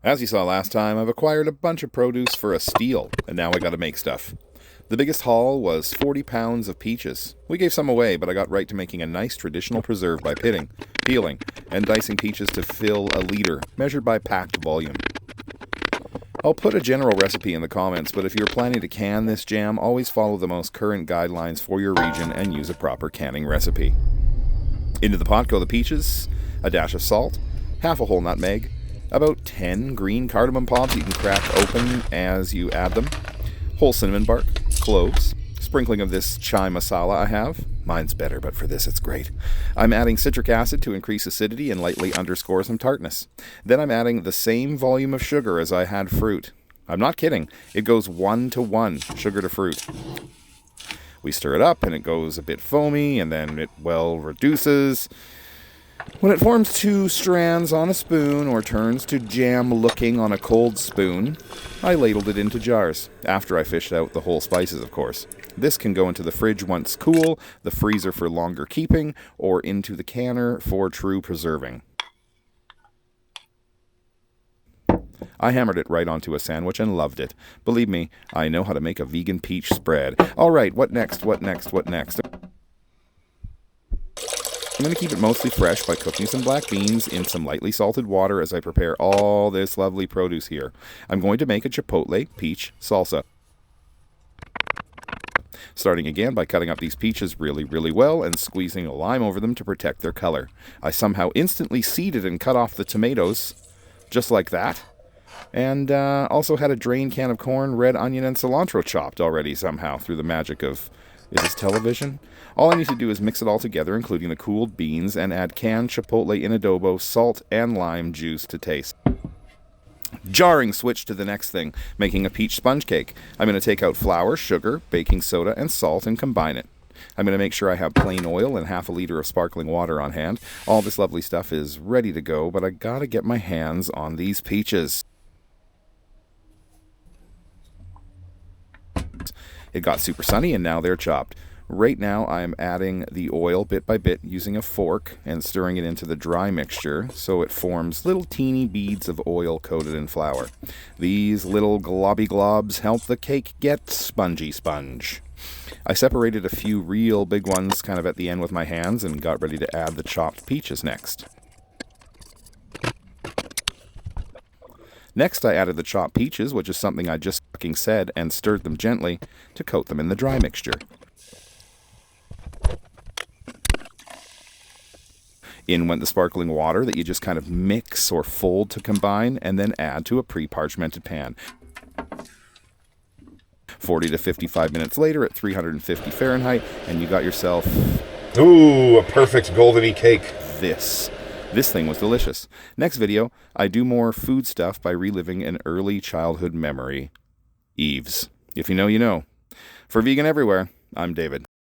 As you saw last time, I've acquired a bunch of produce for a steal, and now I gotta make stuff. The biggest haul was 40 pounds of peaches. We gave some away, but I got right to making a nice traditional preserve by pitting, peeling, and dicing peaches to fill a liter, measured by packed volume. I'll put a general recipe in the comments, but if you're planning to can this jam, always follow the most current guidelines for your region and use a proper canning recipe. Into the pot go the peaches, a dash of salt, half a whole nutmeg, about 10 green cardamom pods you can crack open as you add them, whole cinnamon bark, cloves, sprinkling of this chai masala I have. Mine's better, but for this it's great. I'm adding citric acid to increase acidity and lightly underscore some tartness. Then I'm adding the same volume of sugar as I had fruit. I'm not kidding. It goes 1-to-1, sugar to fruit. We stir it up and it goes a bit foamy and then it reduces. When it forms 2 strands on a spoon or turns to jam looking on a cold spoon, I ladled it into jars, after I fished out the whole spices, of course. This can go into the fridge once cool, the freezer for longer keeping, or into the canner for true preserving. I hammered it right onto a sandwich and loved it. Believe me, I know how to make a vegan peach spread. Alright, what next? I'm going to keep it mostly fresh by cooking some black beans in some lightly salted water as I prepare all this lovely produce here. I'm going to make a chipotle peach salsa. Starting again by cutting up these peaches really well and squeezing a lime over them to protect their color. I somehow instantly seeded and cut off the tomatoes, just like that. And also had a drained can of corn, red onion, and cilantro chopped already somehow through the magic of... Is this television? All I need to do is mix it all together, including the cooled beans, and add canned chipotle in adobo, salt, and lime juice to taste. Jarring switch to the next thing, making a peach sponge cake. I'm going to take out flour, sugar, baking soda, and salt and combine it. I'm going to make sure I have plain oil and half a liter of sparkling water on hand. All this lovely stuff is ready to go, but I gotta get my hands on these peaches. It got super sunny and now they're chopped. Right now I'm adding the oil bit by bit using a fork and stirring it into the dry mixture so it forms little teeny beads of oil coated in flour. These little globby globs help the cake get spongy sponge. I separated a few real big ones kind of at the end with my hands and got ready to add the chopped peaches next. Next, I added the chopped peaches, which is something I just fucking said, and stirred them gently to coat them in the dry mixture. In went the sparkling water that you just kind of mix or fold to combine, and then add to a pre-parchmented pan. 40 to 55 minutes later at 350 Fahrenheit, and you got yourself... Ooh, a perfect goldeny cake. This thing was delicious. Next video, I do more food stuff by reliving an early childhood memory. Eves. If you know, you know. For Vegan Everywhere, I'm David.